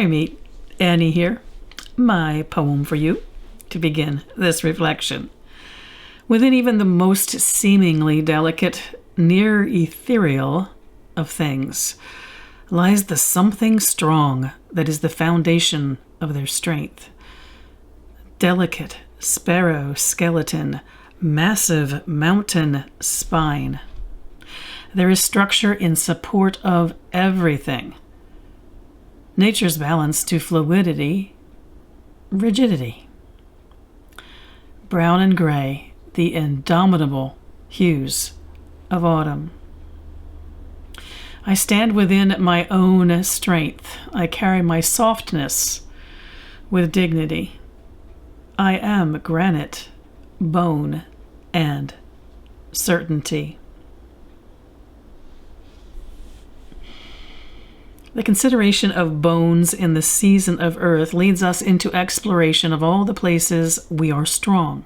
Hi, me, Annie here. My poem for you to begin this reflection. Within even the most seemingly delicate, near ethereal of things lies the something strong that is the foundation of their strength. Delicate sparrow skeleton, massive mountain spine. There is structure in support of everything. Nature's balance to fluidity, rigidity. Brown and gray, the indomitable hues of autumn. I stand within my own strength. I carry my softness with dignity. I am granite, bone, and certainty. The consideration of bones in the season of earth leads us into exploration of all the places we are strong.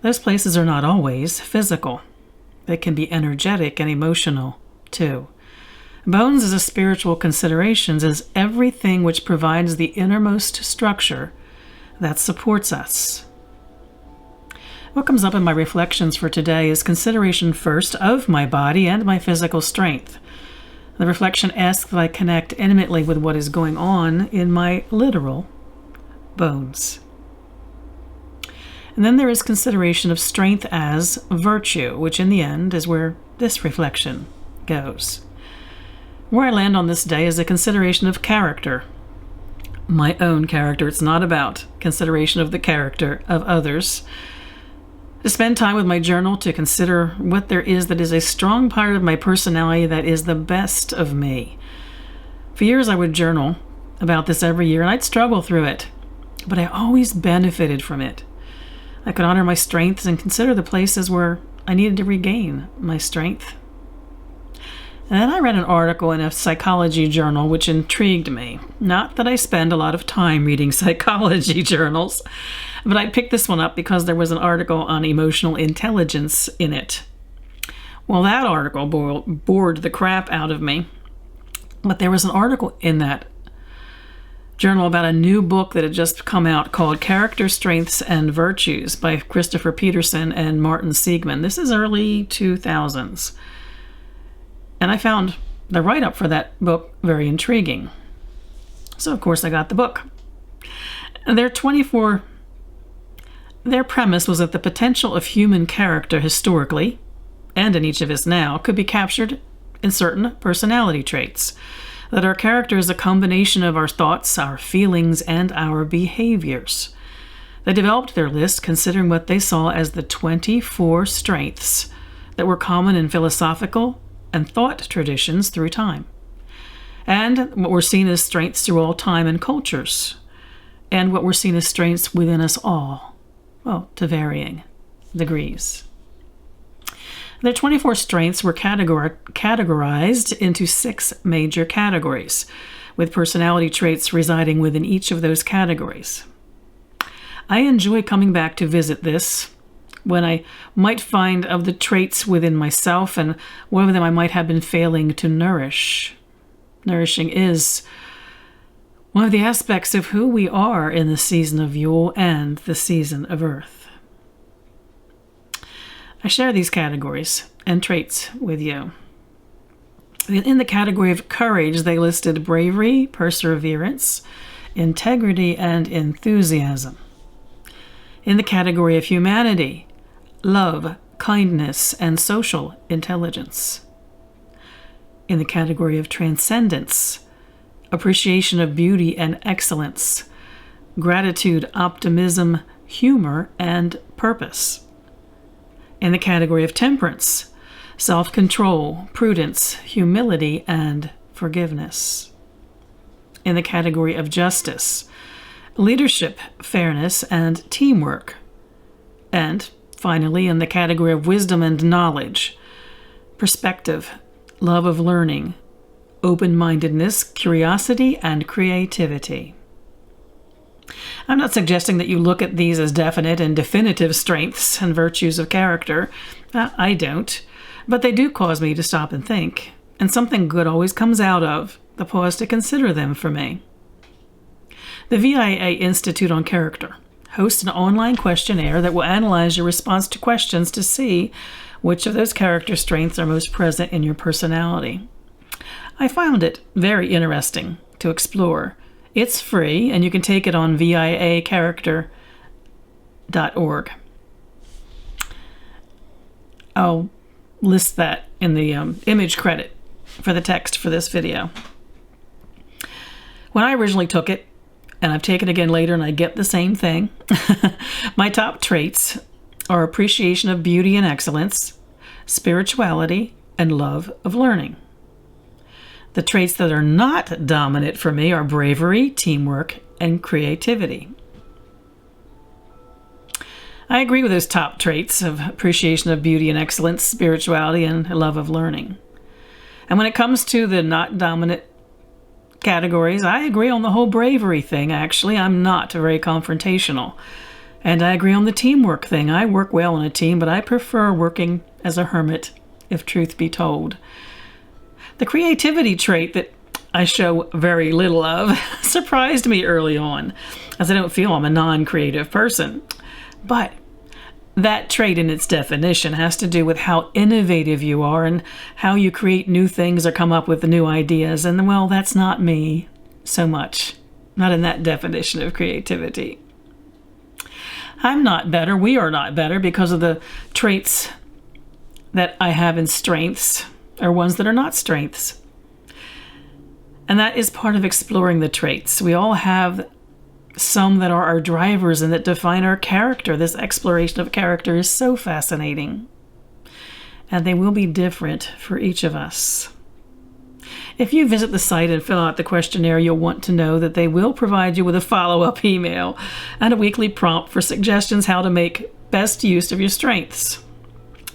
Those places are not always physical. They can be energetic and emotional, too. Bones as a spiritual consideration is everything which provides the innermost structure that supports us. What comes up in my reflections for today is consideration first of my body and my physical strength. The reflection asks that I connect intimately with what is going on in my literal bones. And then there is consideration of strength as virtue, which in the end is where this reflection goes. Where I land on this day is a consideration of character. My own character. It's not about consideration of the character of others. To spend time with my journal to consider what there is that is a strong part of my personality that is the best of me. For years I would journal about this every year, and I'd struggle through it, but I always benefited from it. I could honor my strengths and consider the places where I needed to regain my strength. And then I read an article in a psychology journal which intrigued me. Not that I spend a lot of time reading psychology journals, but I picked this one up because there was an article on emotional intelligence in it. Well, that article bored the crap out of me. But there was an article in that journal about a new book that had just come out called Character, Strengths, and Virtues by Christopher Peterson and Martin Seligman. This is early 2000s. And I found the write-up for that book very intriguing. So, of course, I got the book. Their premise was that the potential of human character historically, and in each of us now, could be captured in certain personality traits. That our character is a combination of our thoughts, our feelings, and our behaviors. They developed their list considering what they saw as the 24 strengths that were common in philosophical and thought traditions through time, and what were seen as strengths through all time and cultures, and what were seen as strengths within us all, well, to varying degrees. Their 24 strengths were categorized into 6 major categories, with personality traits residing within each of those categories. I enjoy coming back to visit this when I might find of the traits within myself and what of them I might have been failing to nourish. Nourishing is one of the aspects of who we are in the season of Yule and the season of Earth. I share these categories and traits with you. In the category of courage, they listed bravery, perseverance, integrity, and enthusiasm. In the category of humanity, love, kindness, and social intelligence. In the category of transcendence, appreciation of beauty and excellence, gratitude, optimism, humor, and purpose. In the category of temperance, self-control, prudence, humility, and forgiveness. In the category of justice, leadership, fairness, and teamwork. And finally, in the category of wisdom and knowledge, perspective, love of learning, open-mindedness, curiosity, and creativity. I'm not suggesting that you look at these as definite and definitive strengths and virtues of character. I don't. But they do cause me to stop and think. And something good always comes out of the pause to consider them for me. The VIA Institute on Character hosts an online questionnaire that will analyze your response to questions to see which of those character strengths are most present in your personality. I found it very interesting to explore. It's free, and you can take it on viacharacter.org. I'll list that in the image credit for the text for this video. When I originally took it, and I've taken it again later and I get the same thing, my top traits are appreciation of beauty and excellence, spirituality, and love of learning. The traits that are not dominant for me are bravery, teamwork, and creativity. I agree with those top traits of appreciation of beauty and excellence, spirituality, and love of learning. And when it comes to the not dominant categories, I agree on the whole bravery thing, actually. I'm not very confrontational. And I agree on the teamwork thing. I work well in a team, but I prefer working as a hermit, if truth be told. The creativity trait that I show very little of surprised me early on, as I don't feel I'm a non-creative person. But that trait in its definition has to do with how innovative you are and how you create new things or come up with new ideas. And, well, that's not me so much. Not in that definition of creativity. I'm not better. We are not better because of the traits that I have in strengths or ones that are not strengths. And that is part of exploring the traits. We all have some that are our drivers and that define our character. This exploration of character is so fascinating. And they will be different for each of us. If you visit the site and fill out the questionnaire, you'll want to know that they will provide you with a follow-up email and a weekly prompt for suggestions how to make best use of your strengths.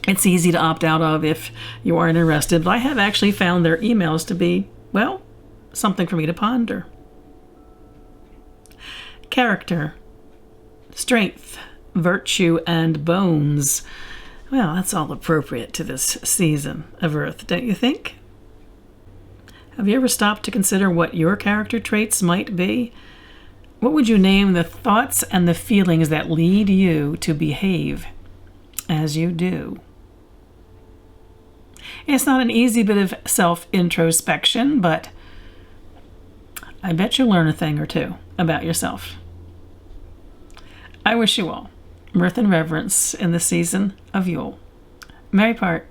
It's easy to opt out of if you aren't interested, but I have actually found their emails to be, well, something for me to ponder. Character, strength, virtue, and bones. Well, that's all appropriate to this season of Earth, don't you think? Have you ever stopped to consider what your character traits might be? What would you name the thoughts and the feelings that lead you to behave as you do? It's not an easy bit of self-introspection, but I bet you'll learn a thing or two about yourself. I wish you all mirth and reverence in the season of Yule. Merry part.